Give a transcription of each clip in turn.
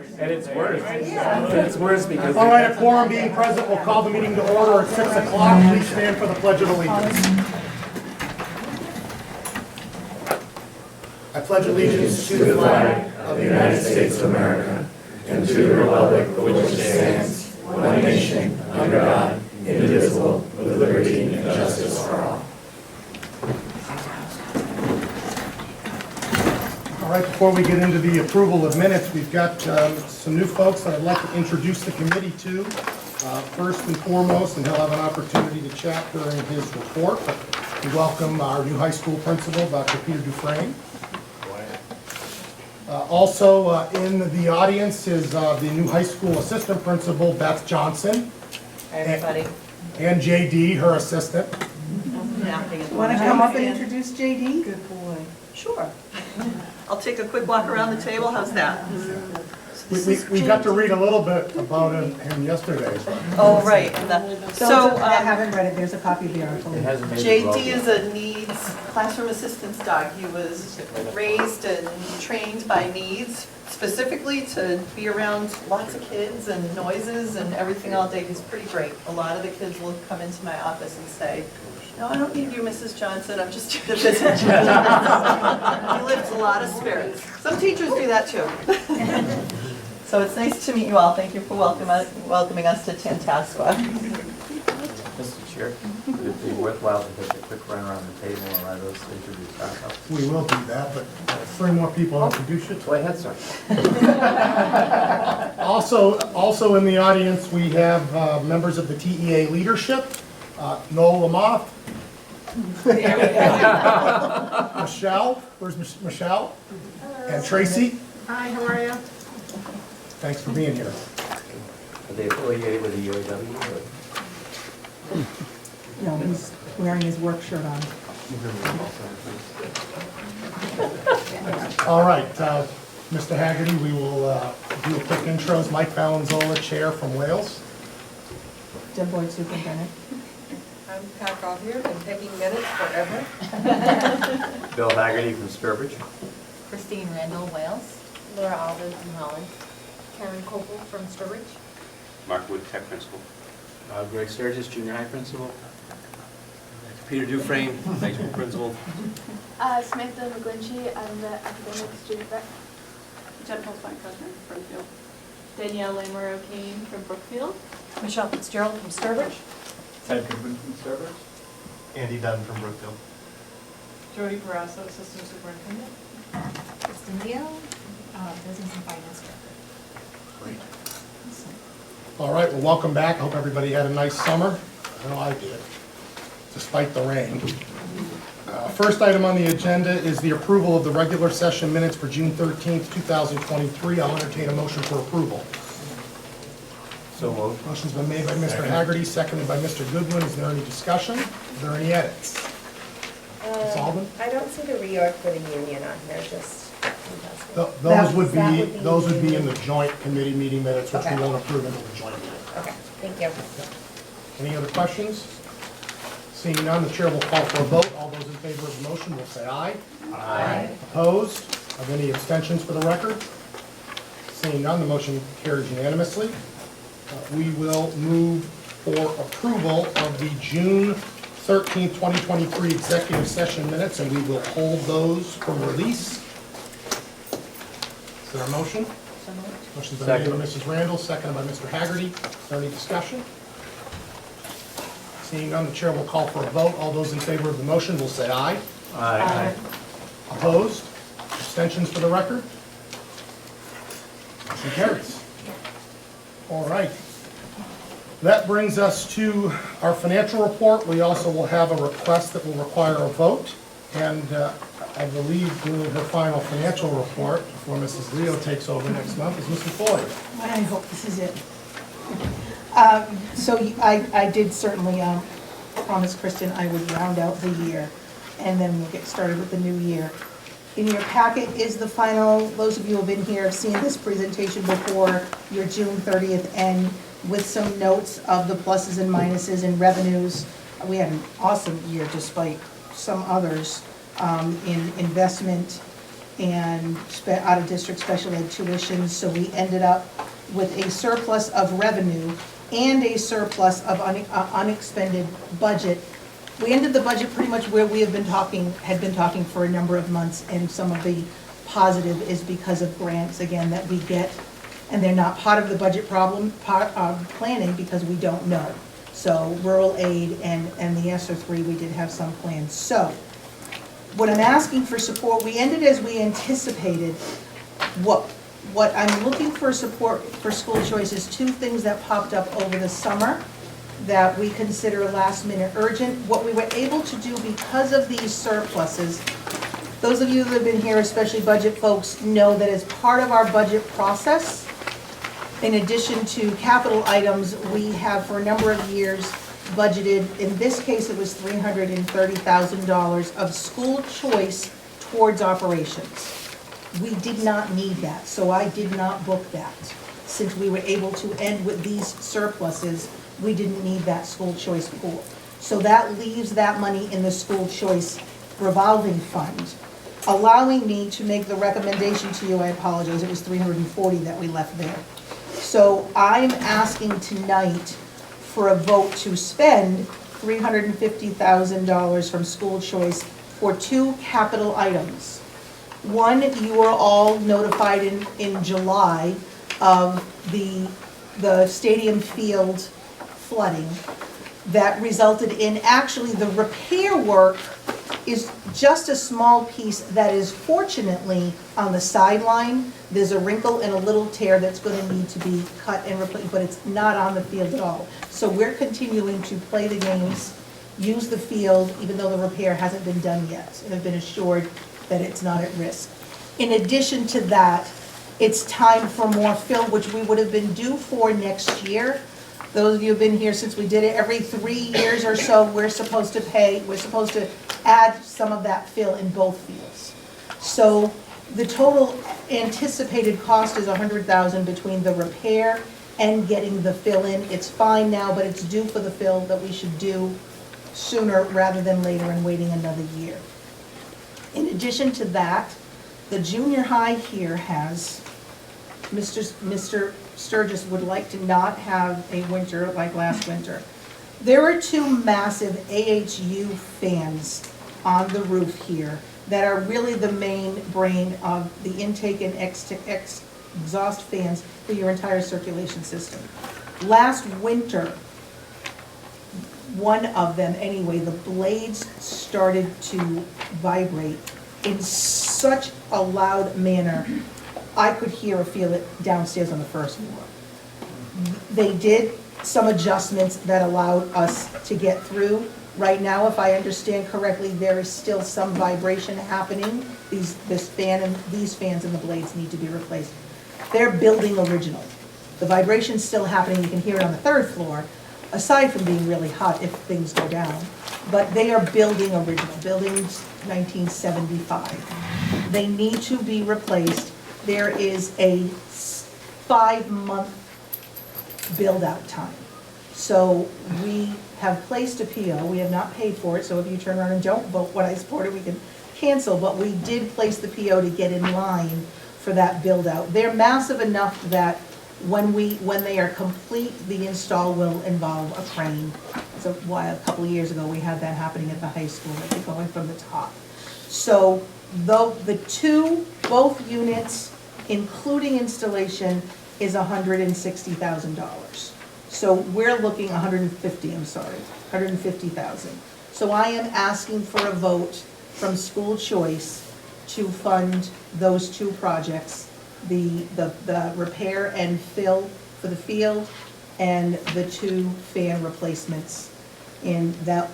And it's worse. It's worse because. All right, a quorum being present, we'll call the meeting to order at 6 o'clock. Please stand for the Pledge of Allegiance. I pledge allegiance to the flag of the United States of America and to the republic for which it stands, one nation, under God, indivisible, with liberty and justice for all. All right, before we get into the approval of minutes, we've got some new folks that I'd like to introduce the committee to. First and foremost, and he'll have an opportunity to chat during his report, but we welcome our new high school principal, Dr. Peter Dufresne. Also in the audience is the new high school assistant principal, Beth Johnson. Hi, everybody. And JD, her assistant. Want to come up and introduce JD? Good boy. Sure. I'll take a quick walk around the table. How's that? We got to read a little bit about him yesterday. Oh, right. So, I haven't read it, there's a copy of the article. JD is a needs classroom assistance dog. He was raised and trained by needs, specifically to be around lots of kids and noises and everything all day. He's pretty great. A lot of the kids will come into my office and say, "No, I don't need you, Mrs. Johnson. I'm just here to visit." He lifts a lot of spirits. Some teachers do that too. So it's nice to meet you all. Thank you for welcoming us to Tantasqua. Mr. Chair, would it be worthwhile to take a quick run around the table and allow us to introduce ourselves? We will do that, but three more people introduce you. Go ahead, sir. Also in the audience, we have members of the TEA leadership, Noel Lamoth. Michelle, where's Michelle? Hello. And Tracy. Hi, how are you? Thanks for being here. Are they affiliated with the UAW? No, he's wearing his work shirt on. All right, Mr. Haggerty, we will do a quick intros. Mike Valenzola, Chair from Wales. Deb Boyd, Superintendent. I'm Pat Gauthier, been taking minutes forever. Bill Haggerty from Sturbridge. Christine Randall, Wales. Laura Alden from Holland. Karen Copel from Sturbridge. Mark Wood, Tech Principal. Greg Sturgis, Junior High Principal. Peter Dufresne, High School Principal. Samantha McGlinchey, I'm the Academic Student Rep. Jennifer Fine-Cousin, Brookfield. Danielle Lamer O'Kane from Brookfield. Michelle Fitzgerald from Sturbridge. Ted Goodwin from Sturbridge. Andy Dunn from Brookfield. Jody Parasso, Assistant Superintendent. Kristen Deal, Business and Finance Director. Great. All right, well, welcome back. I hope everybody had a nice summer. I know I did, despite the rain. First item on the agenda is the approval of the regular session minutes for June 13th, 2023. I'll entertain a motion for approval. So moved. Motion's been made by Mr. Haggerty, seconded by Mr. Goodwin. Is there any discussion? Is there any edits? Ms. Alden? I don't see the reorg for the union on here, just. Those would be in the joint committee meeting minutes, which we won't approve until the joint meeting. Okay, thank you. Any other questions? Seeing none, the chair will call for a vote. All those in favor of the motion will say aye. Aye. Opposed? Are there any abstentions for the record? Seeing none, the motion carries unanimously. We will move for approval of the June 13th, 2023 executive session minutes, and we will hold those for release. Is there a motion? Motion's been made by Mrs. Randall, seconded by Mr. Haggerty. Is there any discussion? Seeing none, the chair will call for a vote. All those in favor of the motion will say aye. Aye. Opposed? Abstentions for the record? Motion carries. All right. That brings us to our financial report. We also will have a request that will require a vote. And I believe doing her final financial report before Mrs. Leo takes over next month is Mrs. Floyd. I hope this is it. So I did certainly promise Kristen I would round out the year, and then we'll get started with the new year. In your packet is the final, those of you who have been here have seen this presentation before, your June 30th end, with some notes of the pluses and minuses and revenues. We had an awesome year despite some others in investment and out-of-district special ed tuition, so we ended up with a surplus of revenue and a surplus of unexpended budget. We ended the budget pretty much where we had been talking for a number of months, and some of the positive is because of grants, again, that we get, and they're not part of the budget planning because we don't know. So rural aid and the ESSER 3, we did have some plans. So what I'm asking for support, we ended as we anticipated. What I'm looking for support for school choice is two things that popped up over the summer that we consider last minute urgent. What we were able to do because of these surpluses, those of you that have been here, especially budget folks, know that as part of our budget process, in addition to capital items, we have for a number of years budgeted, in this case it was $330,000 of school choice towards operations. We did not need that, so I did not book that. Since we were able to end with these surpluses, we didn't need that school choice pool. So that leaves that money in the school choice revolving fund, allowing me to make the recommendation to you. I apologize, it was 340 that we left there. So I'm asking tonight for a vote to spend $350,000 from school choice for two capital items. One, you were all notified in July of the stadium field flooding that resulted in, actually the repair work is just a small piece that is fortunately on the sideline. There's a wrinkle and a little tear that's going to need to be cut and replaced, but it's not on the field at all. So we're continuing to play the games, use the field, even though the repair hasn't been done yet, and have been assured that it's not at risk. In addition to that, it's time for more fill, which we would have been due for next year. Those of you who have been here since we did it, every 3 years or so, we're supposed to add some of that fill in both fields. So the total anticipated cost is $100,000 between the repair and getting the fill in. It's fine now, but it's due for the fill that we should do sooner rather than later and waiting another year. In addition to that, the junior high here has, Mr. Sturgis would like to not have a winter like last winter. There are two massive AHU fans on the roof here that are really the main brain of the intake and exhaust fans for your entire circulation system. Last winter, one of them anyway, the blades started to vibrate in such a loud manner, I could hear or feel it downstairs on the first floor. They did some adjustments that allowed us to get through. Right now, if I understand correctly, there is still some vibration happening. These fans and the blades need to be replaced. They're building original. The vibration's still happening. You can hear it on the third floor, aside from being really hot if things go down. But they are building original, buildings 1975. They need to be replaced. There is a 5-month build-out time. So we have placed a PO. We have not paid for it, so if you turn around and don't vote what I supported, we can cancel. But we did place the PO to get in line for that build-out. They're massive enough that when they are complete, the install will involve a crane. So a couple of years ago, we had that happening at the high school, going from the top. So though both units, including installation, is $160,000. So we're looking $150,000. So I am asking for a vote from school choice to fund those two projects, the repair and fill for the field and the two fan replacements. In that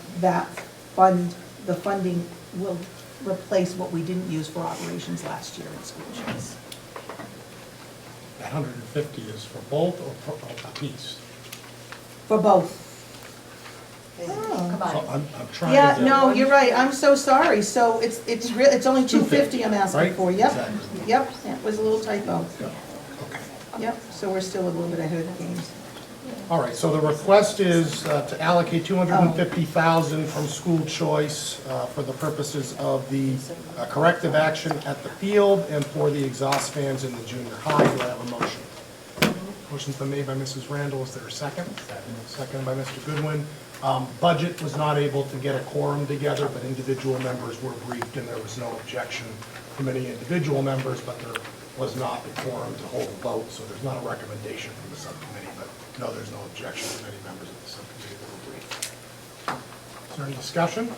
fund, the funding will replace what we didn't use for operations last year in school choice. That 150 is for both or for a piece? For both. Come So on. I'm trying to. Yeah, no, you're right, I'm so sorry, so it's only 250 I'm asking right? for, yep, Exactly. yep, it was a little typo, Yeah. Okay. yep, so we're still a little bit ahead of the game. All right, so the request is to allocate $250,000 from school choice for the purposes of the corrective action at the field and for the exhaust fans in the junior high. Do I have a motion? Motion's been made by Mrs. Randall. Is there a second? Second by Mr. Goodwin. Budget was not able to get a quorum together, but individual members were briefed, and there was no objection from any individual members, but there was not a quorum to hold a vote, so there's not a recommendation from the subcommittee, but no, there's no objection from any members of the subcommittee that were briefed. Is there any discussion?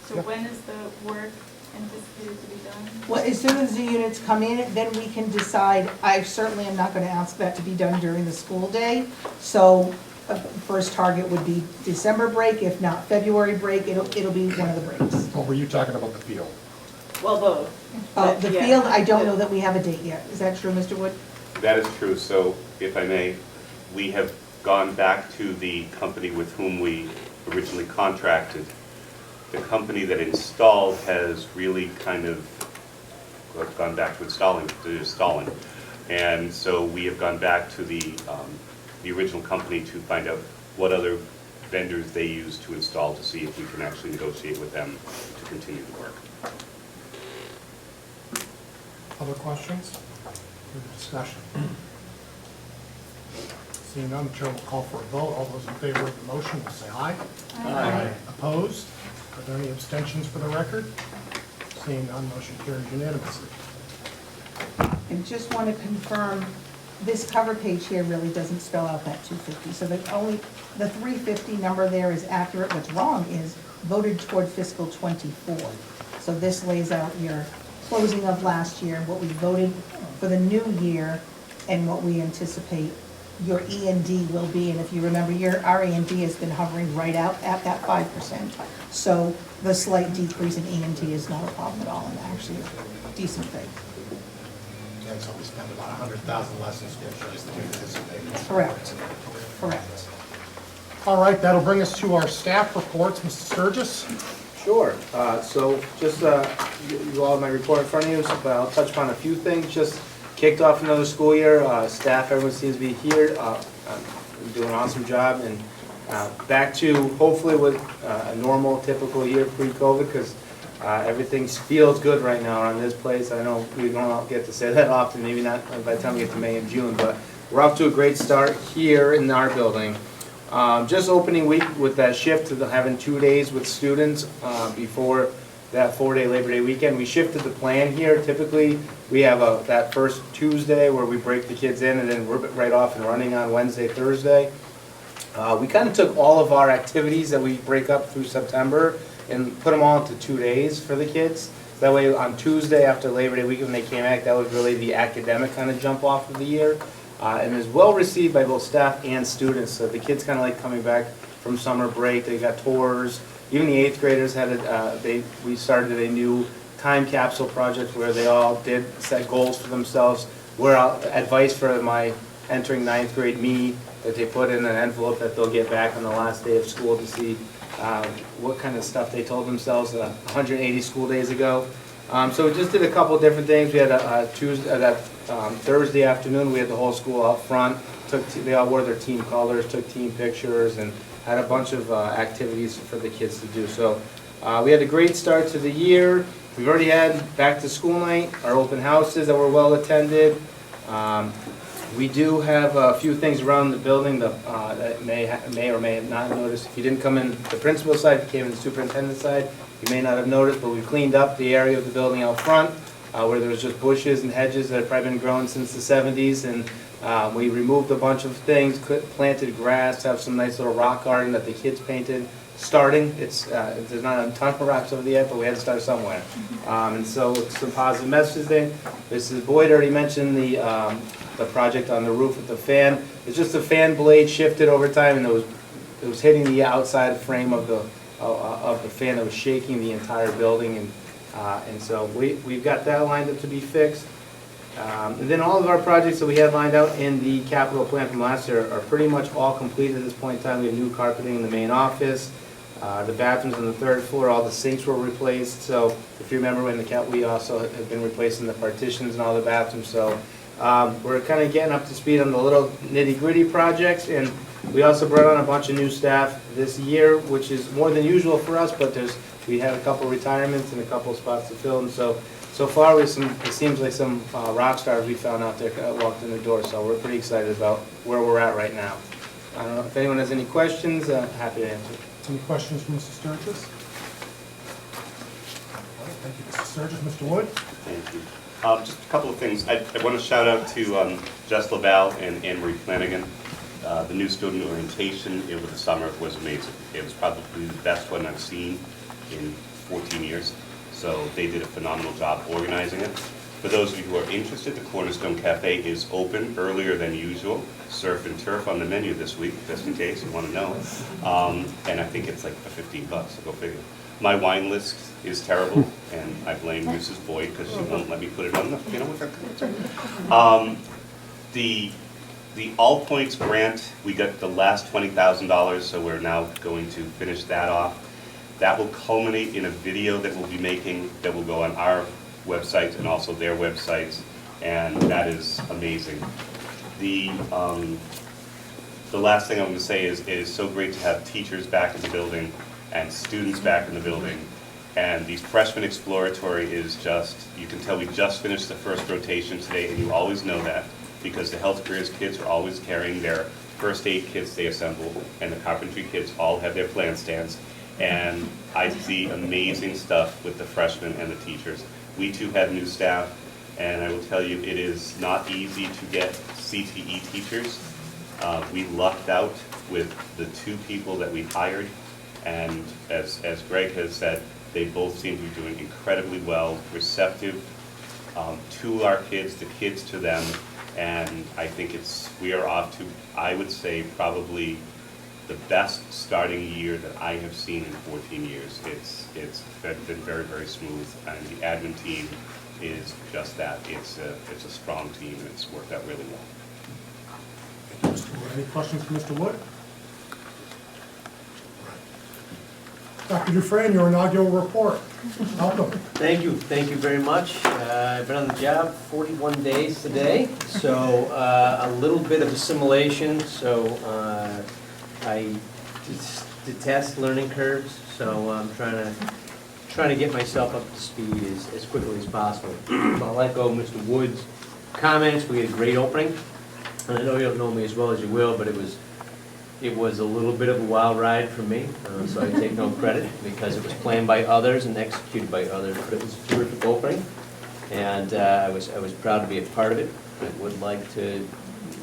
So when is the work anticipated to be done? Well, as soon as the units come in, then we can decide. I certainly am not going to ask that to be done during the school day. So first target would be December break, if not February break, it'll be one of the breaks. Or were you talking about the field? Well, both. The field, I don't know that we have a date yet. Is that true, Mr. Wood? That is true. So if I may, we have gone back to the company with whom we originally contracted. The company that installed has really kind of gone back to installing. And so we have gone back to the original company to find out what other vendors they use to install, to see if we can actually negotiate with them to continue the work. Other questions? Further discussion? Seeing none, the chair will call for a vote. All those in favor of the motion will say aye. Aye. Opposed? Are there any abstentions for the record? Seeing none, motion carries unanimously. I just want to confirm, this cover page here really doesn't spell out that 250. So the 350 number there is accurate. What's wrong is voted toward fiscal '24. So this lays out your closing of last year, what we voted for the new year, and what we anticipate your E&D will be. And if you remember, our E&D has been hovering right out at that 5%. So the slight decrease in E&D is not a problem at all, and actually a decent thing. And so we spent about $100,000 less in school choice than we anticipated. Correct. Correct. All right, that'll bring us to our staff reports. Mr. Sturgis? Sure. So just, you all have my report in front of you, but I'll touch upon a few things. Just kicked off another school year. Staff, everyone seems to be here, doing an awesome job. And back to hopefully with a normal, typical year pre-COVID, because everything feels good right now around this place. I know we don't get to say that often, maybe not by the time we get to May and June, but we're off to a great start here in our building. Just opening week with that shift to having 2 days with students before that 4-day Labor Day weekend. We shifted the plan here. Typically, we have that first Tuesday where we break the kids in, and then we're right off and running on Wednesday, Thursday. We kind of took all of our activities that we break up through September and put them all into 2 days for the kids. That way on Tuesday after Labor Day weekend when they came back, that was really the academic kind of jump off of the year. And is well received by both staff and students. So the kids kind of like coming back from summer break. They got tours. Even the 8th graders had we started a new time capsule project where they all did set goals for themselves. Where advice for my entering 9th grade me that they put in an envelope that they'll get back on the last day of school to see what kind of stuff they told themselves 180 school days ago. So we just did a couple of different things. We had Thursday afternoon, we had the whole school out front. They all wore their team colors, took team pictures, and had a bunch of activities for the kids to do. So we had a great start to the year. We've already had back to school night, our open houses that were well attended. We do have a few things around the building that may or may not notice. If you didn't come in the principal side, if you came in the superintendent side, you may not have noticed, but we cleaned up the area of the building out front where there was just bushes and hedges that had probably been grown since the 70s, and we removed a bunch of things, planted grass, have some nice little rock garden that the kids painted. There's not a ton of rocks over there yet, but we had to start somewhere. And so some positive messages there. Mrs. Boyd already mentioned the project on the roof with the fan. It's just the fan blade shifted over time, and it was hitting the outside frame of the fan that was shaking the entire building, and so we've got that lined up to be fixed. And then all of our projects that we had lined out in the capital plan from last year are pretty much all complete at this point in time. We have new carpeting in the main office, the bathrooms on the 3rd floor, all the sinks were replaced. So if you remember when we also have been replacing the partitions in all the bathrooms. So We're kind of getting up to speed on the little nitty-gritty projects, and we also brought on a bunch of new staff this year, which is more than usual for us, but we had a couple retirements and a couple spots to fill, and so far it seems like some rock stars we found out there walked in the door, so we're pretty excited about where we're at right now. I don't know if anyone has any questions, happy to answer. Any questions from Mr. Sturgis? All right, thank you, Mr. Sturgis. Mr. Wood? Thank you. Just a couple of things. I want to shout out to Jess LaValle and Anne Marie Flanagan. The new student orientation over the summer was amazing. It was probably the best one I've seen in 14 years. So they did a phenomenal job organizing it. For those of you who are interested, the Cornerstone Cafe is open earlier than usual. Surf and turf on the menu this week, just in case you want to know. And I think it's like $15, so go figure. My wine list is terrible, and I blame Mrs. Boyd because she won't let me put it on the, with her. The All Points grant, we got the last $20,000, so we're now going to finish that off. That will culminate in a video that we'll be making that will go on our websites and also their websites, and that is amazing. The last thing I'm going to say is it is so great to have teachers back in the building and students back in the building. And the freshman exploratory is just, you can tell we just finished the first rotation today, and you always know that because the health careers kids are always carrying their first aid kits they assemble, and the carpentry kids all have their plant stands. And I see amazing stuff with the freshmen and the teachers. We too had new staff, and I will tell you, it is not easy to get CTE teachers. We lucked out with the 2 people that we hired, and as Greg has said, they both seem to be doing incredibly well, receptive to our kids, the kids to them, and I think we are off to, I would say, probably the best starting year that I have seen in 14 years. It's been very, very smooth, and the admin team is just that. It's a strong team, and it's worked out really well. Thank you, Mr. Wood. Any questions for Mr. Wood? Dr. Dufresne, your inaugural report. Welcome. Thank you very much. I've been on the job 41 days today, so a little bit of assimilation. So I detest learning curves, so I'm trying to get myself up to speed as quickly as possible. I'll echo Mr. Wood's comments. We had a great opening, and I know you don't know me as well as you will, but it was a little bit of a wild ride for me, so I take no credit because it was planned by others and executed by others, but it was a terrific opening, and I was proud to be a part of it.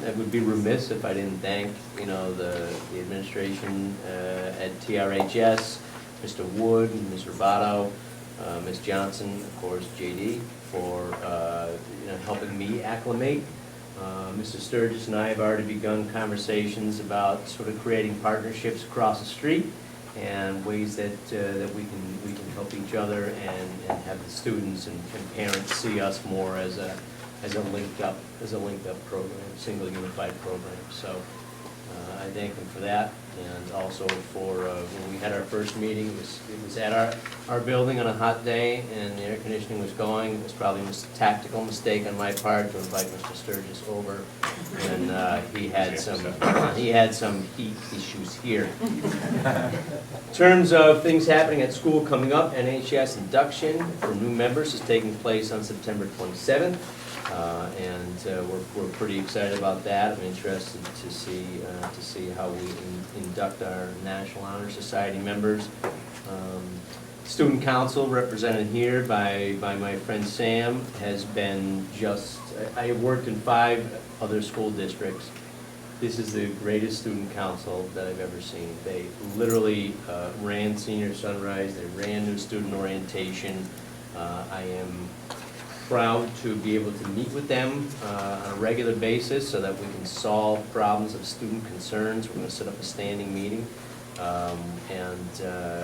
I would be remiss if I didn't thank, the administration at TRHS, Mr. Wood, Ms. Robato, Ms. Johnson, of course, JD, for helping me acclimate. Mr. Sturgis and I have already begun conversations about sort of creating partnerships across the street and ways that we can help each other and have the students and parents see us more as a linked up program, single unified program. So I thank them for that, and also for when we had our first meeting, it was at our building on a hot day, and the air conditioning was going. It was probably a tactical mistake on my part to invite Mr. Sturgis over, and he had some heat issues here. In terms of things happening at school coming up, NHS induction for new members is taking place on September 27th. And we're pretty excited about that. I'm interested to see how we induct our National Honor Society members. Student Council, represented here by my friend Sam, has been I have worked in 5 other school districts. This is the greatest student council that I've ever seen. They literally ran Senior Sunrise, they ran new student orientation. I am proud to be able to meet with them on a regular basis so that we can solve problems of student concerns. We're going to set up a standing meeting, and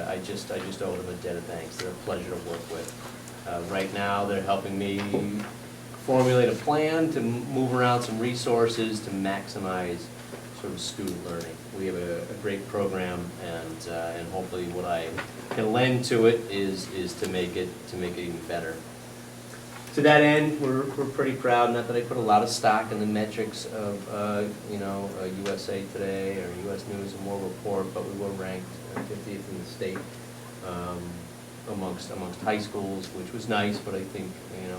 I just owe them a debt of thanks. They're a pleasure to work with. Right now, they're helping me formulate a plan to move around some resources to maximize sort of student learning. We have a great program, and hopefully what I can lend to it is to make it even better. to that end, we're pretty proud, not that I put a lot of stock in the metrics of, USA Today or US News and World Report, but we were ranked 50th in the state amongst high schools, which was nice, but I think,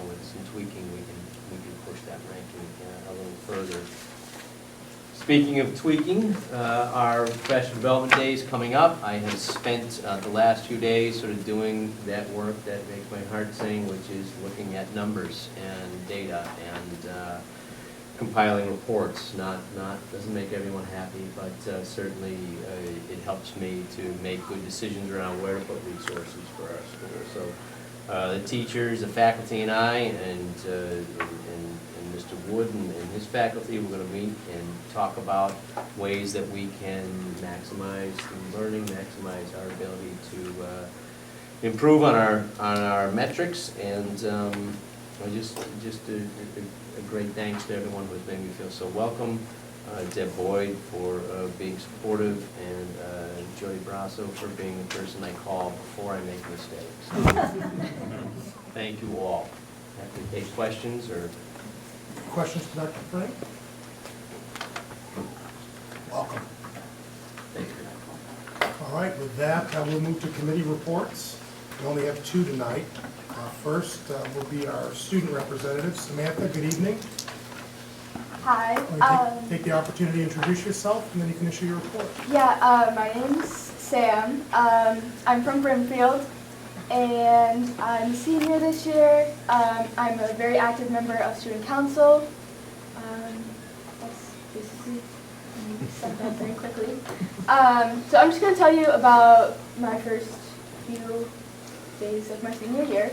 with some tweaking, we can push that ranking a little further. Speaking of tweaking, our professional development day is coming up. I have spent the last few days sort of doing that work that makes my heart sing, which is looking at numbers and data and compiling reports. Doesn't make everyone happy, but certainly it helps me to make good decisions around where to put resources for our school. So the teachers, the faculty, and I, and Mr. Wood and his faculty, we're going to meet and talk about ways that we can maximize the learning, maximize our ability to improve on our metrics, and just a great thanks to everyone who's made me feel so welcome. Deb Boyd for being supportive, and Jody Brasso for being the person I call before I make mistakes. Thank you all. Happy to take questions or. Questions for Dr. Frank? Welcome. Thank you. All right, with that, we'll move to committee reports. We only have 2 tonight. First will be our student representative, Samantha. Good evening. Hi. Take the opportunity to introduce yourself, and then you can issue your report. Yeah, my name's Sam. I'm from Brimfield, and I'm a senior this year. I'm a very active member of student council. That's basically summed up very quickly. So I'm just going to tell you about my first few days of my senior year.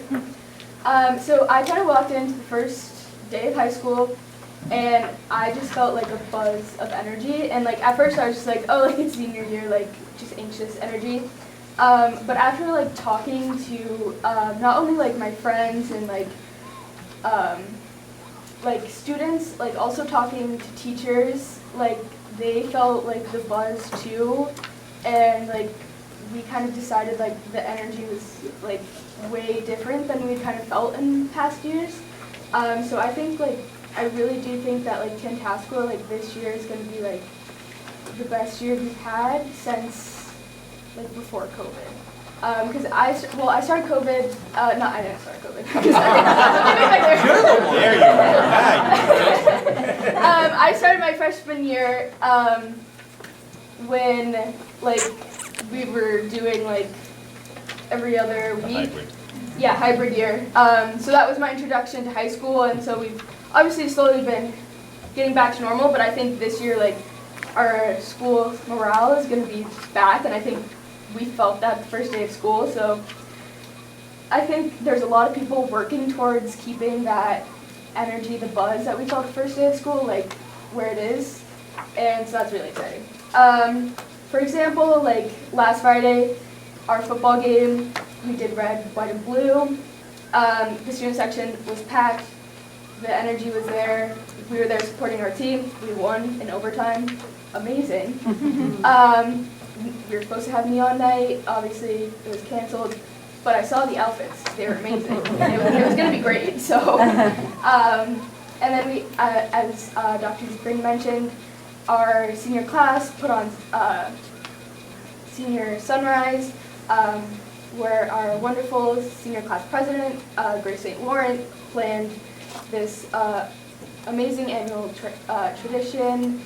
So I kind of walked into the first day of high school, and I just felt like a buzz of energy. And like at first I was just like, oh, like it's senior year, like just anxious energy. But after like talking to not only like my friends and like students, like also talking to teachers, like they felt like the buzz too, and like we kind of decided like the energy was like way different than we kind of felt in past years. So I think like I really do think that like Tantasqua like this year is going to be like the best year we've had since like before COVID. Because I started COVID, I didn't start COVID. There you are. I started my freshman year when like we were doing like every other week. Hybrid. Yeah, hybrid year. So that was my introduction to high school, and so we've obviously slowly been getting back to normal, but I think this year like our school morale is going to be back, and I think we felt that the first day of school. So I think there's a lot of people working towards keeping that energy, the buzz that we felt the first day of school, like where it is, and so that's really exciting. For example, like last Friday, our football game, we did red, white, and blue. The student section was packed. The energy was there. We were there supporting our team. We won in overtime. Amazing. We were supposed to have neon night. Obviously, it was canceled. But I saw the outfits. They were amazing. It was going to be great. So, and then we, as Dr. Spring mentioned, our senior class put on Senior Sunrise, where our wonderful senior class president, Grace St. Laurent, planned this amazing annual tradition.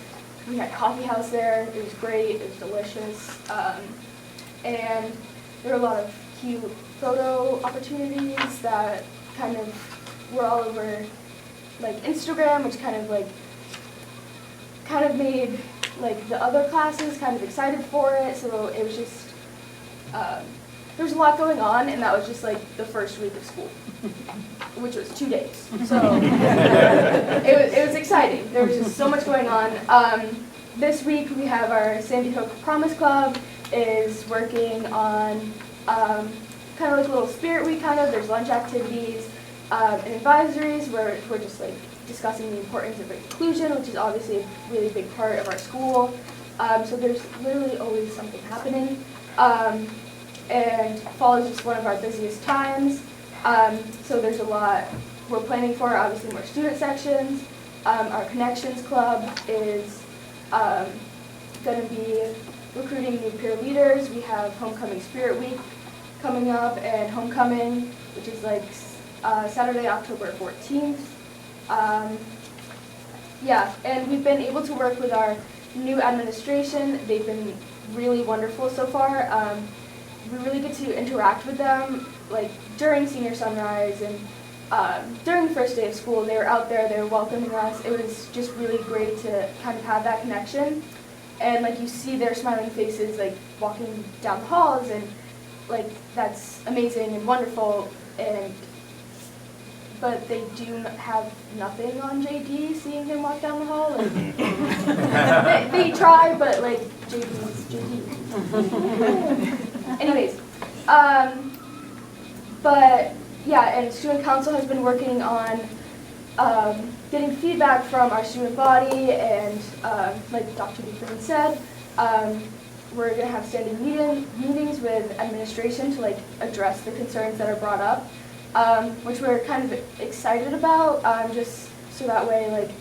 We had coffee house there. It was great. It was delicious. And there were a lot of cute photo opportunities that kind of were all over like Instagram, which kind of made like the other classes kind of excited for it. So it was just there was a lot going on, and that was just like the first week of school, which was 2 days. So it was exciting. There was just so much going on. This week we have our Sandy Hook Promise Club is working on kind of like a little spirit week there's lunch activities and advisories where we're just like discussing the importance of inclusion, which is obviously a really big part of our school. So there's literally always something happening. And fall is just one of our busiest times. So there's a lot we're planning for obviously more student sections. Our Connections Club is going to be recruiting new peer leaders. We have Homecoming Spirit Week coming up, and Homecoming, which is like Saturday, October 14th. Yeah, and we've been able to work with our new administration. They've been really wonderful so far. We really get to interact with them, like during Senior Sunrise and during the first day of school. They were out there, they were welcoming us. It was just really great to kind of have that connection. And like you see their smiling faces like walking down the halls, and like that's amazing and wonderful. But they do have nothing on JD, seeing him walk down the hall. Like, they try, but like JD's JD. Anyways, but yeah, and student council has been working on getting feedback from our student body, and like Dr. Beekman said, we're going to have standing meetings with administration to like address the concerns that are brought up, which we're kind of excited about, just so that way like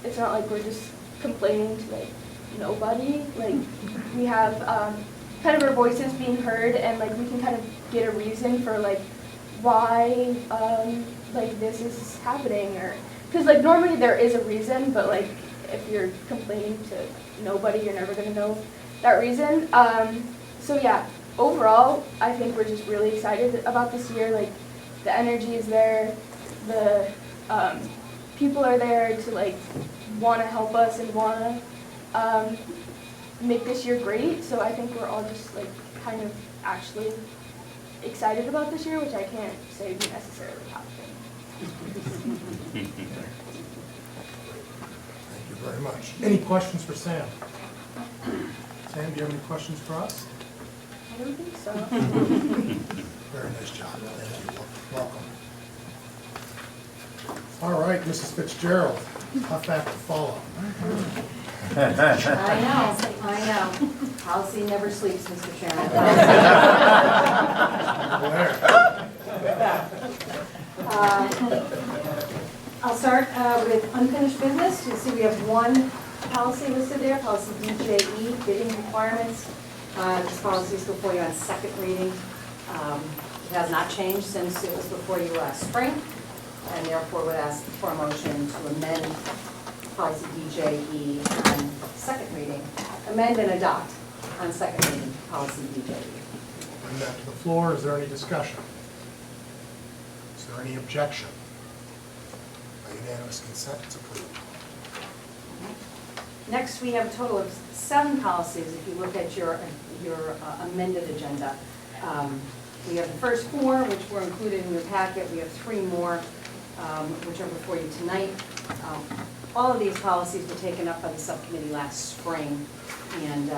it's not like we're just complaining to like nobody. Like we have kind of our voices being heard, and like we can kind of get a reason for like why like this is happening, or because like normally there is a reason, but like if you're complaining to nobody, you're never going to know that reason. So yeah, overall I think we're just really excited about this year. Like the energy is there, the people are there to like want to help us and want to make this year great. So I think we're all just like kind of actually excited about this year, which I can't say we necessarily have been. Thank you very much. Any questions for Sam? Sam, do you have any questions for us? I don't think so. Very nice job. Thank you. Welcome. All right, Mrs. Fitzgerald, tough act to follow. I know. Policy never sleeps, Mr. Chairman. I'll start with unfinished business. You'll see we have one policy listed there, policy DJE, bidding requirements. This policy is before you on second reading. It has not changed since it was before you last spring, and therefore would ask for a motion to amend policy DJE on second reading, amend and adopt on second reading policy DJE. Bring that to the floor. Is there any discussion? Is there any objection? By unanimous consent, it's approved. Next, we have a total of 7 policies. If you look at your amended agenda, we have the first 4, which were included in your packet. We have 3 more, which are before you tonight. All of these policies were taken up by the subcommittee last spring, and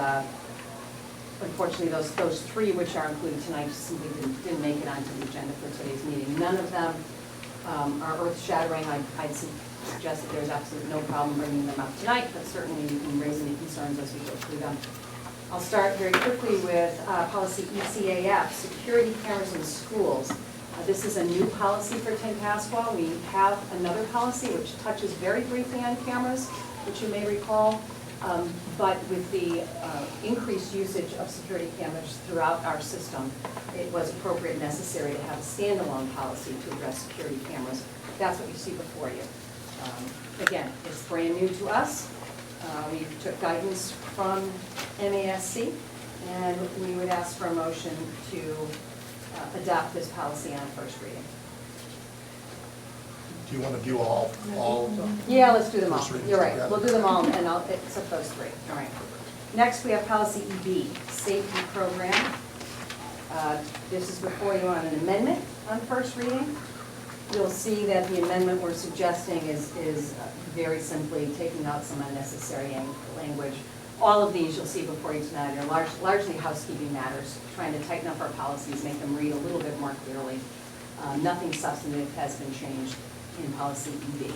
unfortunately, those 3 which are included tonight simply didn't make it onto the agenda for today's meeting. None of them are earth-shattering. I'd suggest that there's absolutely no problem bringing them up tonight, but certainly you can raise any concerns as we go through them. I'll start very quickly with policy ECAF, security cameras in schools. This is a new policy for Tantasqua. We have another policy which touches very briefly on cameras, which you may recall, but with the increased usage of security cameras throughout our system, it was appropriate and necessary to have a standalone policy to address security cameras. That's what you see before you. Again, it's brand new to us. We took guidance from MASC, and we would ask for a motion to adopt this policy on first reading. Do you want to do all? Yeah, let's do them all. First readings You're right. together. We'll do them all, and except those 3. All right. Next, we have policy EB, safety program. This is before you on an amendment on first reading. You'll see that the amendment we're suggesting is very simply taking out some unnecessary language. All of these you'll see before you tonight are largely housekeeping matters, trying to tighten up our policies, make them read a little bit more clearly. Nothing substantive has been changed in policy EB.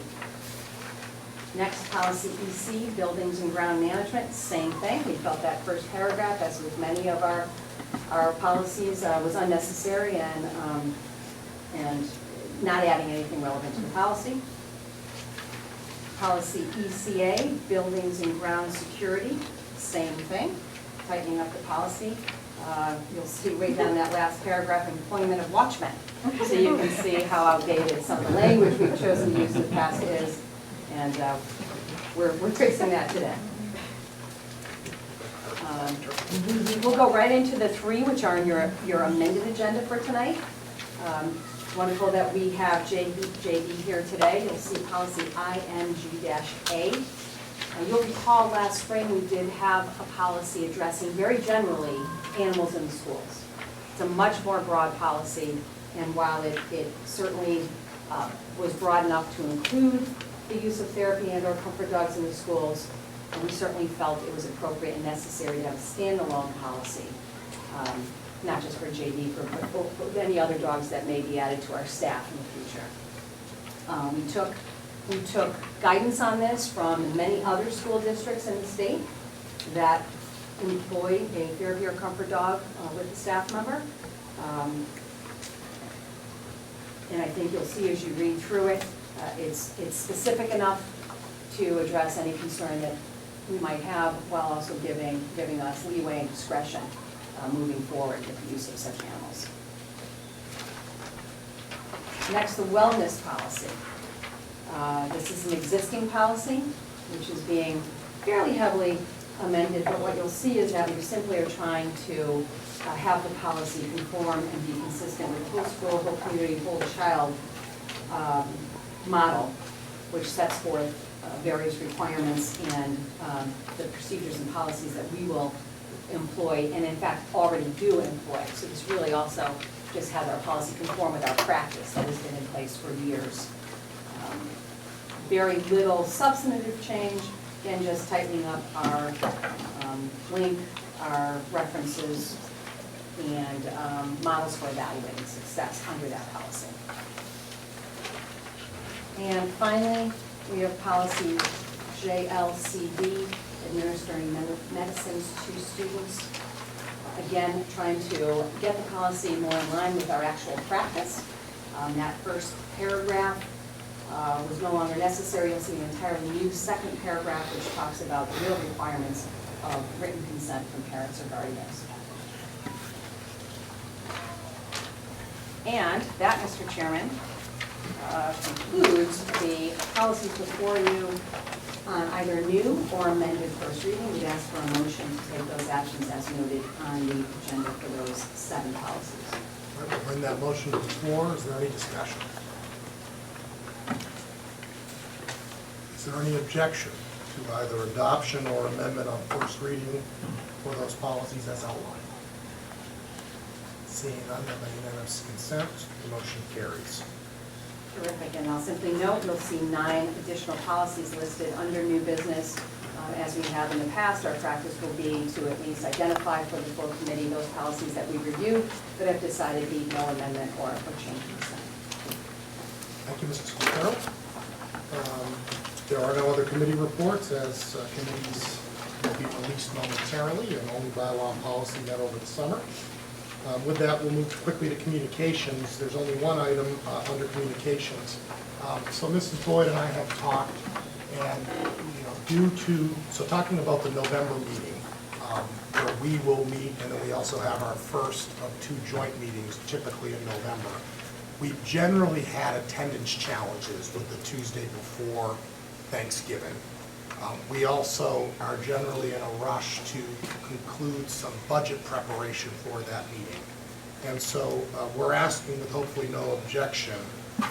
Next, policy EC, buildings and ground management, same thing. We felt that first paragraph, as with many of our policies, was unnecessary and not adding anything relevant to the policy. Policy ECA, buildings and ground security, same thing, tightening up the policy. You'll see right down that last paragraph, employment of watchmen. So you can see how outdated some of the language we've chosen to use in the past is, and we're fixing that today. We'll go right into the three, which are in your amended agenda for tonight. Wonderful that we have JD here today. You'll see policy ING-A. You'll recall last spring we did have a policy addressing very generally animals in the schools. It's a much more broad policy, and while it certainly was broad enough to include the use of therapy and or comfort dogs in the schools, and we certainly felt it was appropriate and necessary to have a standalone policy, not just for JD, but any other dogs that may be added to our staff in the future. We took guidance on this from many other school districts in the state that employ a therapy or comfort dog with a staff member. And I think you'll see as you read through it, it's specific enough to address any concern that we might have, while also giving us leeway and discretion moving forward with the use of such animals. Next, the wellness policy. This is an existing policy, which is being fairly heavily amended, but what you'll see is that we simply are trying to have the policy conform and be consistent with whole school, whole community, whole child model, which sets forth various requirements and the procedures and policies that we will employ, and in fact already do employ. So this really also just has our policy conform with our practice that has been in place for years. Very little substantive change, and just tightening up our link, our references, and models for evaluating success under that policy. And finally, we have policy JLCD, administering medicines to students. Again, trying to get the policy more in line with our actual practice. That first paragraph was no longer necessary. You'll see an entirely new second paragraph which talks about the real requirements of written consent from parents or guardians. And that, Mr. Chairman, concludes the policies before you on either new or amended first reading. We'd ask for a motion to take those actions as noted on the agenda for those 7 policies. All right, we'll bring that motion to the floor. Is there any discussion? Is there any objection to either adoption or amendment on first reading for those policies as outlined? Seeing none, then by unanimous consent, the motion carries. Terrific, and I'll simply note, you'll see 9 additional policies listed under new business. As we have in the past, our practice will be to at least identify for the full committee those policies that we review that have decided need no amendment or change in consent. Thank you, Mrs. Quintero. There are no other committee reports, as committees will be released momentarily, and only bylaw and policy met over the summer. With that, we'll move quickly to communications. There's only one item under communications. So Mrs. Boyd and I have talked, and talking about the November meeting, where we will meet, and then we also have our first of 2 joint meetings, typically in November. We've generally had attendance challenges with the Tuesday before Thanksgiving. We also are generally in a rush to conclude some budget preparation for that meeting. And so we're asking, with hopefully no objection,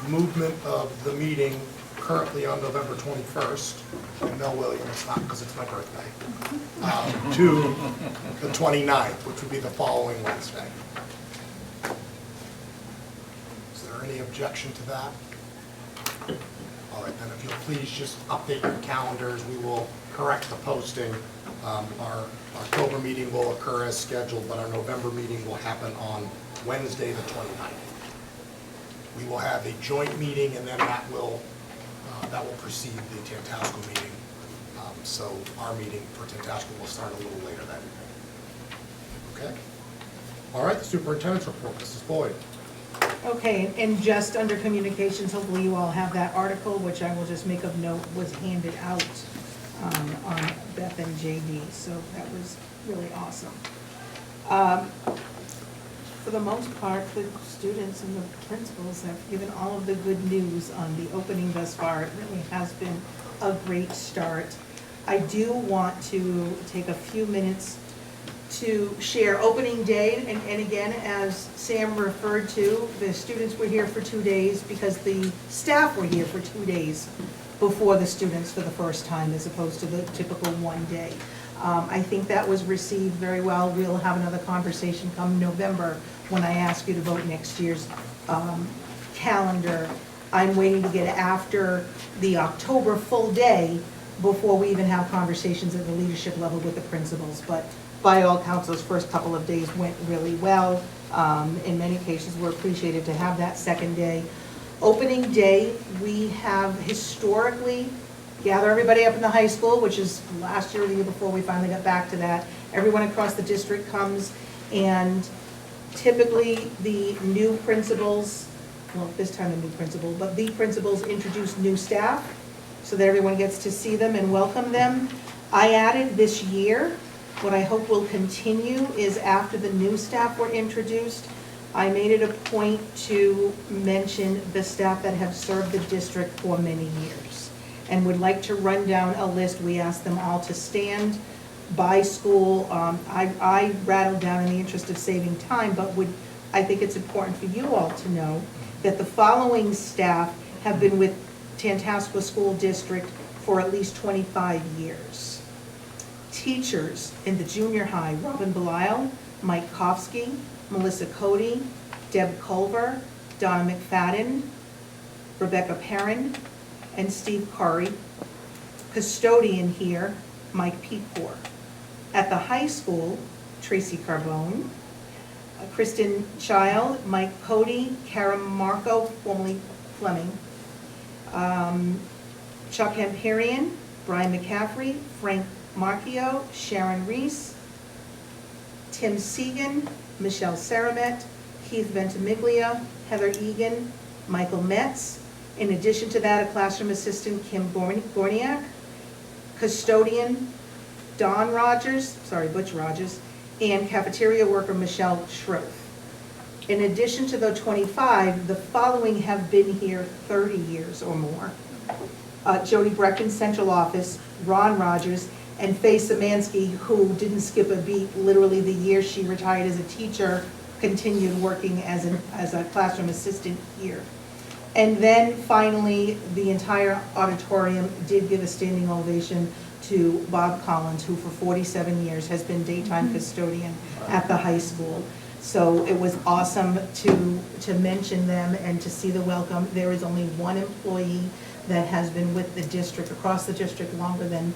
movement of the meeting currently on November 21st, and no, William, it's not because it's my birthday, to the 29th, which would be the following Wednesday. Is there any objection to that? All right, then if you'll please just update your calendars, we will correct the posting. Our October meeting will occur as scheduled, but our November meeting will happen on Wednesday the 29th. We will have a joint meeting, and then that will precede the Tantasqua meeting. So our meeting for Tantasqua will start a little later that evening. Okay? All right, the superintendent's report, Mrs. Boyd. Okay, and just under communications, hopefully you all have that article, which I will just make a note, was handed out on Beth and JD, so that was really awesome. For the most part, the students and the principals have given all of the good news on the opening thus far. It really has been a great start. I do want to take a few minutes to share opening day, and again, as Sam referred to, the students were here for 2 days because the staff were here for 2 days before the students for the first time, as opposed to the typical 1 day. I think that was received very well. We'll have another conversation come November when I ask you to vote next year's calendar. I'm waiting to get after the October full day before we even have conversations at the leadership level with the principals. But by all counts, those first couple of days went really well. In many cases, we're appreciated to have that second day. Opening day, we have historically gather everybody up in the high school, which is last year or the year before we finally got back to that. Everyone across the district comes, and typically the new principals, well, this time a new principal, but the principals introduce new staff so that everyone gets to see them and welcome them. I added this year, what I hope will continue is after the new staff were introduced, I made it a point to mention the staff that have served the district for many years and would like to run down a list. We asked them all to stand by school. I rattled down in the interest of saving time, but I think it's important for you all to know that the following staff have been with Tantasqua School District for at least 25 years. Teachers in the junior high: Robin Belisle, Mike Kofsky, Melissa Cody, Deb Culver, Donna McFadden, Rebecca Perrin, and Steve Curry. Custodian here, Mike Peepoor. At the high school, Tracy Carbone, Kristen Child, Mike Cody, Kara Marco, formerly Fleming, Chuck Hemperian, Brian McCaffrey, Frank Marchio, Sharon Reese, Tim Segan, Michelle Saramet, Keith Ventimiglia, Heather Egan, Michael Metz. In addition to that, a classroom assistant, Kim Gorniak, custodian, Don Rogers, Butch Rogers, and cafeteria worker, Michelle Schroth. In addition to the 25, the following have been here 30 years or more. Jody Brecken, central office, Ron Rogers, and Faye Samansky, who didn't skip a beat. Literally the year she retired as a teacher, continued working as a classroom assistant here. And then finally, the entire auditorium did give a standing ovation to Bob Collins, who for 47 years has been daytime custodian at the high school. So it was awesome to mention them and to see the welcome. There is only one employee that has been with the district, across the district, longer than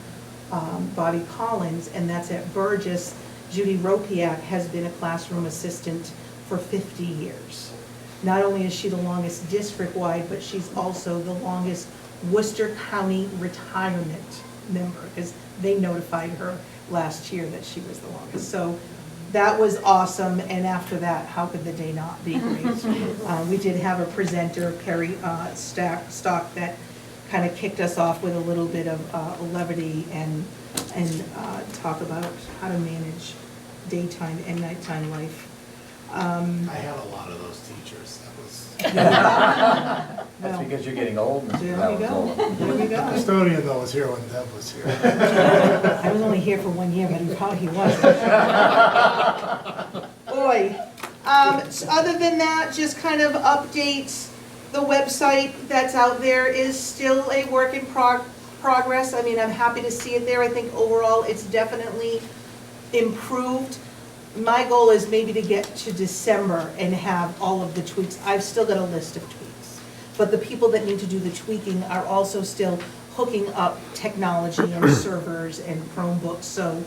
Bobby Collins, and that's at Burgess. Judy Ropiak has been a classroom assistant for 50 years. Not only is she the longest district-wide, but she's also the longest Worcester County retirement member, because they notified her last year that she was the longest. So that was awesome, and after that, how could the day not be great? We did have a presenter, Perry Stock, that kind of kicked us off with a little bit of levity and talk about how to manage daytime and nighttime life. I had a lot of those teachers. That's because you're getting old. There we go. There we The go. custodian, though, was here when Deb was here. I was only here for 1 year, but he probably was. Boy. So other than that, just kind of updates. The website that's out there is still a work in progress. I mean, I'm happy to see it there. I think overall it's definitely improved. My goal is maybe to get to December and have all of the tweaks. I've still got a list of tweaks. But the people that need to do the tweaking are also still hooking up technology and servers and Chromebooks. So,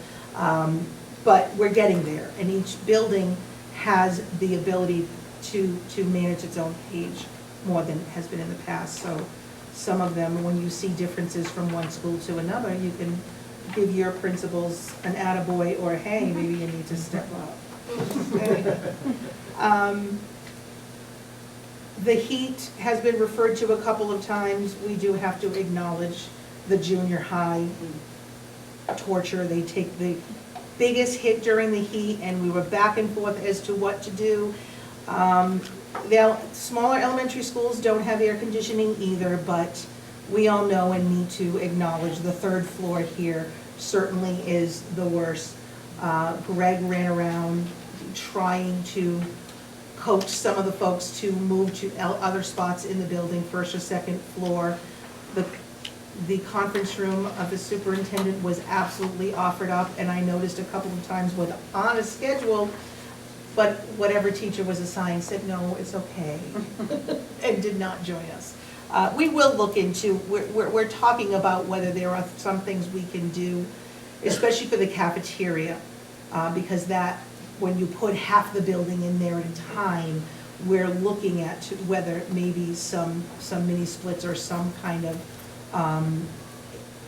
but we're getting there. And each building has the ability to manage its own page more than has been in the past. So some of them, when you see differences from one school to another, you can give your principals an attaboy or, hey, maybe you need to step up. Okay. The heat has been referred to a couple of times. We do have to acknowledge the junior high torture. They take the biggest hit during the heat, and we were back and forth as to what to do. The smaller elementary schools don't have air conditioning either, but we all know and need to acknowledge the third floor here certainly is the worst. Greg ran around trying to coax some of the folks to move to other spots in the building, first or second floor. The conference room of the superintendent was absolutely offered up, and I noticed a couple of times was on a schedule, but whatever teacher was assigned said, no, it's okay, and did not join us. We will look into, we're talking about whether there are some things we can do, especially for the cafeteria, because that, when you put half the building in there at a time, we're looking at whether maybe some mini splits or some kind of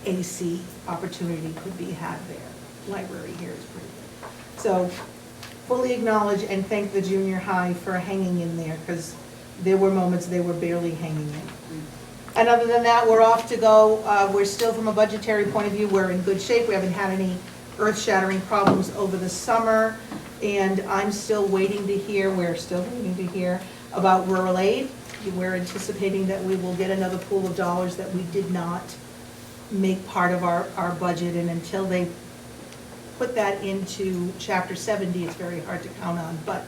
AC opportunity could be had there. Library here is pretty good. So fully acknowledge and thank the junior high for hanging in there, because there were moments they were barely hanging in. And other than that, we're off to go. We're still, from a budgetary point of view, we're in good shape. We haven't had any earth-shattering problems over the summer, and I'm still waiting to hear, we're still waiting to hear about rural aid. We're anticipating that we will get another pool of dollars that we did not make part of our budget, and until they put that into Chapter 70, it's very hard to count on, but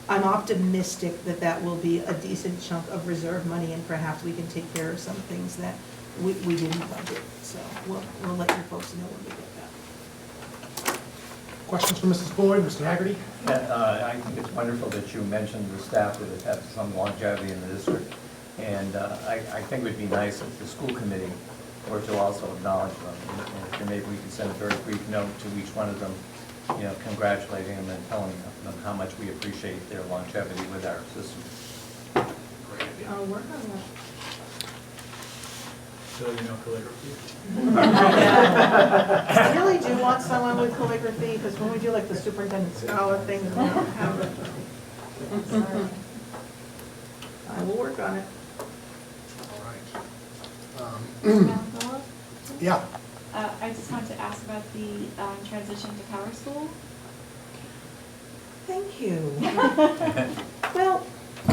I'm optimistic that that will be a decent chunk of reserve money, and perhaps we can take care of some things that we didn't budget. So we'll let you folks know when we get that. Questions for Mrs. Boyd, Mr. Haggerty? I think it's wonderful that you mentioned the staff that have some longevity in the district. And I think it would be nice if the school committee were to also acknowledge them. And maybe we could send a very brief note to each one of them, you know, congratulating them and telling them how much we appreciate their longevity with our system. I'll work on that. So, you know, calligraphy? I really do want someone with calligraphy, because when we do like the superintendent scholar thing, we don't have it. I will work on it. All right. Yeah. I just wanted to ask about the transition to Power School. Thank you. Well,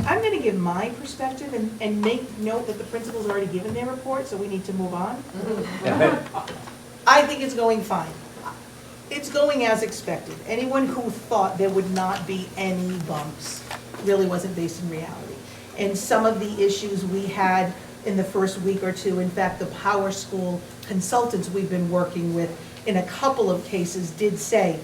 I'm going to give my perspective and make note that the principal's already given their report, so we need to move on. I think it's going fine. It's going as expected. Anyone who thought there would not be any bumps really wasn't based in reality. And some of the issues we had in the first week or two, in fact, the Power School consultants we've been working with in a couple of cases did say,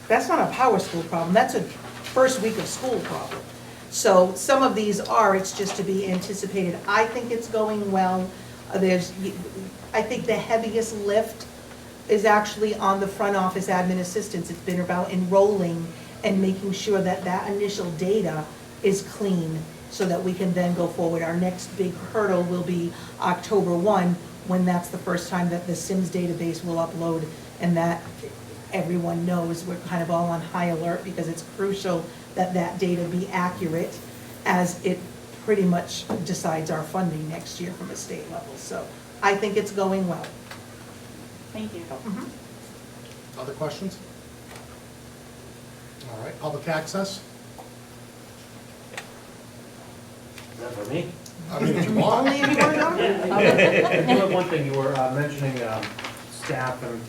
that's not a Power School problem, that's a first week of school problem. So some of these it's just to be anticipated. I think it's going well. I think the heaviest lift is actually on the front office admin assistants. It's been about enrolling and making sure that that initial data is clean so that we can then go forward. Our next big hurdle will be October 1, when that's the first time that the SIMS database will upload, and that everyone knows we're kind of all on high alert, because it's crucial that that data be accurate, as it pretty much decides our funding next year from a state level. So I think it's going well. Thank you. Other questions? All right, public access? Is that for me? I mean, if you want. Only if you want to know. I do have one thing. You were mentioning staff, and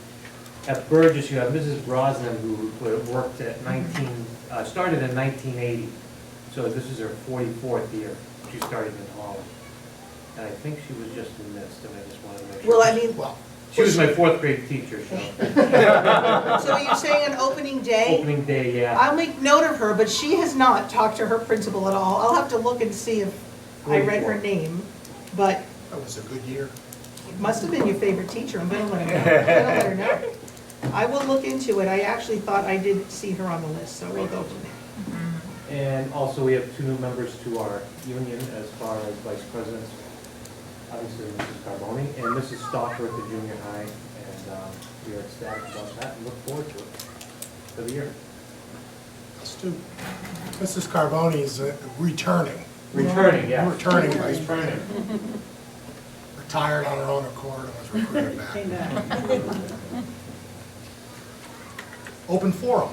at Burgess you have Mrs. Brosnan, who worked at started in 1980. So this is her 44th year. She started in Holland. And I think she was just missed, and I just wanted to make sure. Well, I mean, She was my 4th grade teacher, so. so you're saying an opening day? Opening day, yeah. I'll make note of her, but she has not talked to her principal at all. I'll have to look and see if I read her name, but That was a good year. it must have been your favorite teacher. I'm gonna let her know. I'm gonna let her know. I will look into it. I actually thought I did see her on the list, so we'll go from there. And also, we have 2 new members to our union as far as vice presidents. Obviously, Mrs. Carboni and Mrs. Stalker at the junior high, and we are ecstatic about that and look forward to it for the year. Let's do. Mrs. Carboni is returning. Returning, yeah. Returning vice president. Retired on her own accord and was recruited back. Open forum.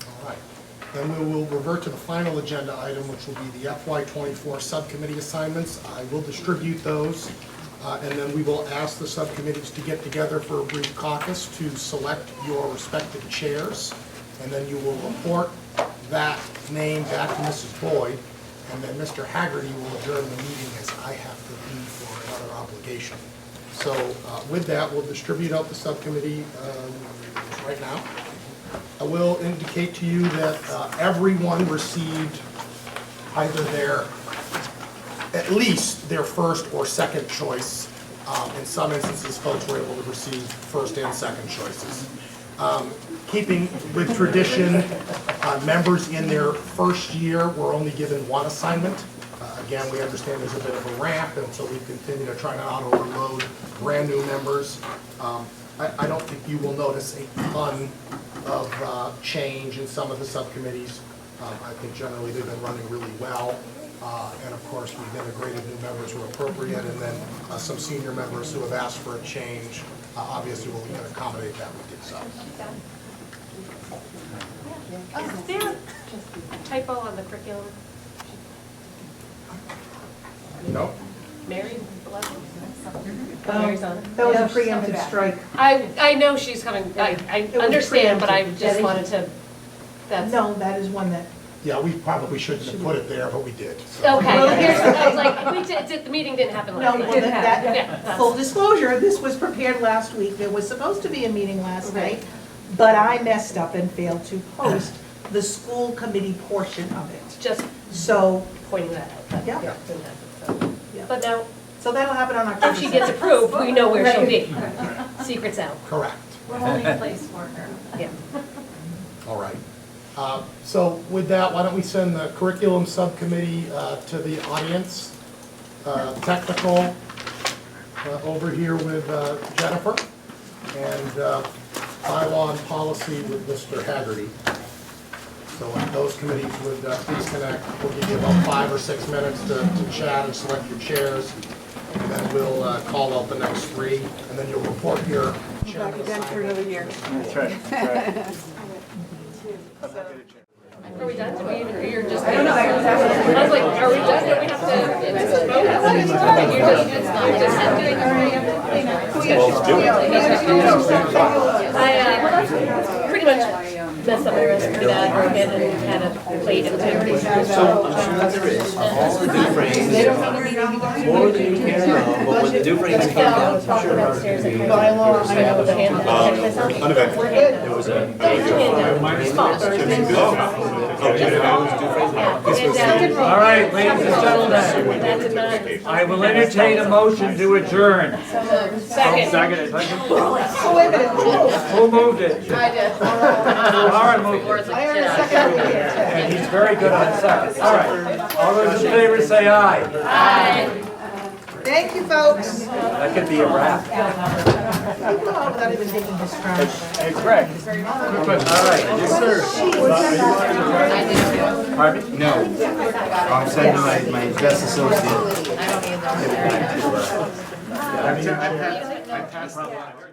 All right. Then we will revert to the final agenda item, which will be the FY24 subcommittee assignments. I will distribute those, and then we will ask the subcommittees to get together for a brief caucus to select your respective chairs, and then you will report that name back to Mrs. Boyd, and then Mr. Haggerty will adjourn the meeting as I have to leave for another obligation. So with that, we'll distribute out the subcommittee right now. I will indicate to you that everyone received either at least their first or second choice. In some instances, folks were able to receive first and second choices. Keeping with tradition, members in their first year were only given one assignment. Again, we understand there's a bit of a ramp, and so we continue to try not to overload brand new members. I don't think you will notice a ton of change in some of the subcommittees. I think generally they've been running really well. And of course, we've integrated new members who are appropriate, and then some senior members who have asked for a change. Obviously, when we can accommodate that, we did so. Is there a typo on the curriculum? No? Mary? Mary's on it. That was a preemptive strike. I know she's coming, I understand, but I just wanted to, that's. No, that is one that. Yeah, we probably shouldn't have put it there, but we did. So. Okay, here's, I was like, the meeting didn't happen last No, night. well, that, Yeah. full disclosure, this was prepared last week. There was supposed to be a meeting last night, but I messed up and failed to post the school committee portion of it. Just So, pointing that out. yeah, Didn't happen, so. Yeah. But now, so that'll happen on October. if she gets approved, we know where she'll be. Secret's out. Correct. We're holding a place for her. Yeah. All right. So with that, why don't we send the curriculum subcommittee to the audience. Technical over here with Jennifer, and bylaw and policy with Mr. Haggerty. So if those committees would please connect. We'll give you about 5 or 6 minutes to chat and select your chairs, and then we'll call out the next 3, and then you'll report your chair. Back again for another year. That's right, that's right. Are we done? Do we even, you're just. I don't know. I was like, are we done? Do we have to, it's a vote? You're just doing I pretty much messed up my rest for that, and had a plate and two. So, I'm sure that there is, all the new frames, more than you can know, but when the new frames came down, sure. Bylaw, I know the hand. Uneventful. There was a. All right, ladies and gentlemen, I will entertain a motion to adjourn. Second. Who moved it? I did. Lauren moved it. And he's very good on seconds. All right, all those in favor say aye. Aye. Thank you, folks. That could be a wrap. Without even taking his turn. Hey, Greg. All right. Yes, sir. Pardon me? No. I'm sending my best associate. I don't need those. I've had